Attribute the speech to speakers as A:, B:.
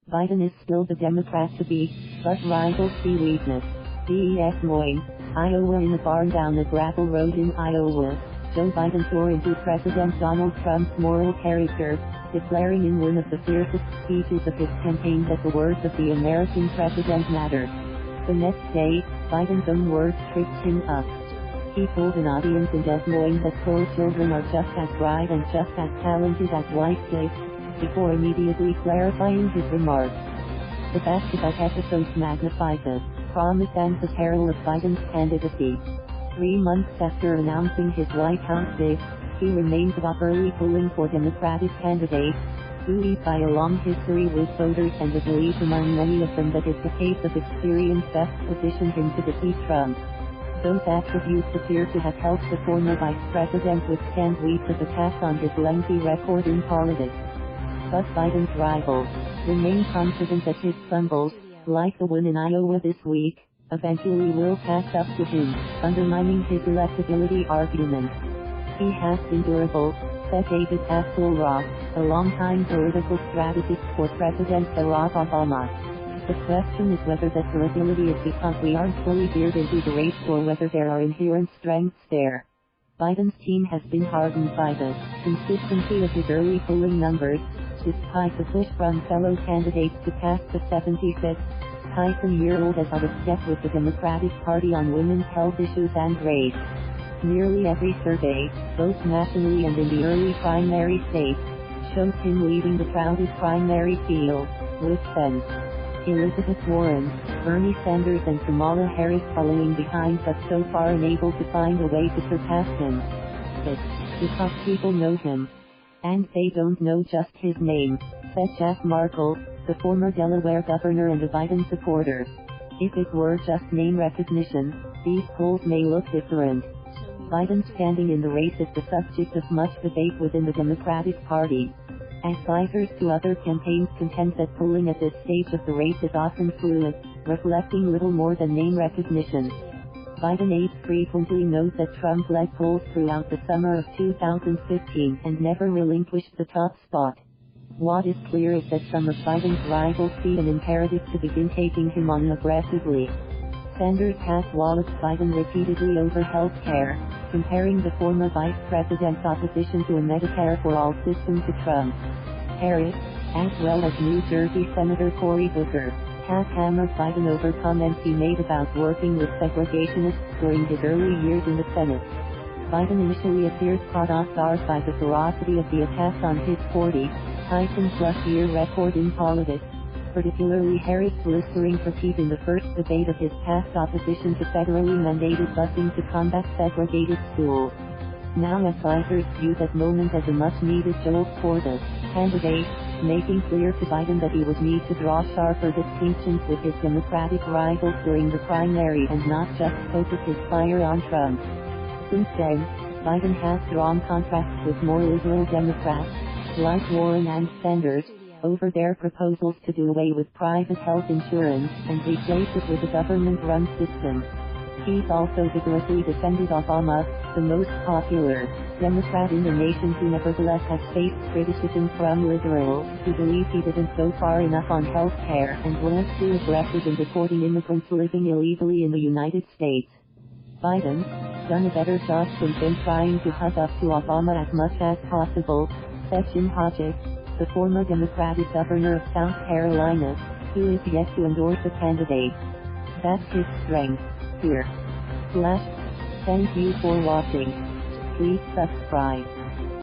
A: Biden is still the Democrat to beat, but rivals see weakness. Des Moines, Iowa. In a barn down a gravel road in Iowa, Joe Biden tore into President Donald Trump's moral character, declaring in one of the fiercest speeches of his campaign that the words of the American president mattered. The next day, Biden's own words tripped him up. He told an audience in Des Moines that poor children are just as bright and just as talented as white kids, before immediately clarifying his remarks. The back-to-back episodes magnify the promise and the peril of Biden's candidacy. 3 months after announcing his White House bid, he remains above early polling for Democratic candidates, buoyed by a long history with voters and the belief among many of them that his pace of experience best positioned him to defeat Trump. Those attributes appear to have helped the former vice president withstand weeks of attacks on his lengthy record in politics. But Biden's rivals remain confident that his fumbles, like the one in Iowa this week, eventually will catch up to him, undermining his electability argument. He has been durable, said David Axelrod, a longtime political strategist for President Barack Obama. The question is whether that durability is because we aren't fully geared into the race or whether there are inherent strengths there. Biden's team has been hardened by the consistency of his early polling numbers, despite the push from fellow candidates to pass the 76-year-old as out of step with the Democratic Party on women's health issues and race. Nearly every survey, both nationally and in the early primary states, shows him leading the crowded primary field, with Sens, Elizabeth Warren, Bernie Sanders and Kamala Harris following behind but so far unable to find a way to surpass him. It's because people know him. And they don't know just his name, said Jack Markell, the former Delaware governor and a Biden supporter. If it were just name recognition, these polls may look different. Biden's standing in the race is the subject of much debate within the Democratic Party. Advisors to other campaigns contend that polling at this stage of the race is often fluid, reflecting little more than name recognition. Biden aides frequently note that Trump led polls throughout the summer of 2015 and never relinquished the top spot. What is clear is that some of Biden's rivals see an imperative to begin taking him on aggressively. Sanders has walloped Biden repeatedly over health care, comparing the former vice president's opposition to a Medicare for all system to Trump. Harris, as well as New Jersey Senator Cory Booker, has hammered Biden over comments he made about working with segregationists during his early years in the Senate. Biden initially appeared caught off guard by the ferocity of the attacks on his 40-plus-year record in politics, particularly Harris' blistering critique in the first debate of his past opposition to federally mandated busing to combat segregated schools. Now advisors view that moment as a much-needed jolt for the candidate, making clear to Biden that he would need to draw sharper distinctions with his Democratic rivals during the primary and not just focus his fire on Trump. Since then, Biden has drawn contrasts with more liberal Democrats, like Warren and Sanders, over their proposals to do away with private health insurance and replace it with a government-run system. He's also vigorously defended Obama, the most popular Democrat in the nation who nevertheless has faced criticism from liberals who believe he didn't go far enough on health care and was too aggressive in deporting immigrants living illegally in the United States. Biden's done a better job since then trying to hug up to Obama as much as possible, said Jim Hodges, the former Democratic governor of South Carolina, who is yet to endorse a candidate. That's his strength. Thank you for watching. Please subscribe.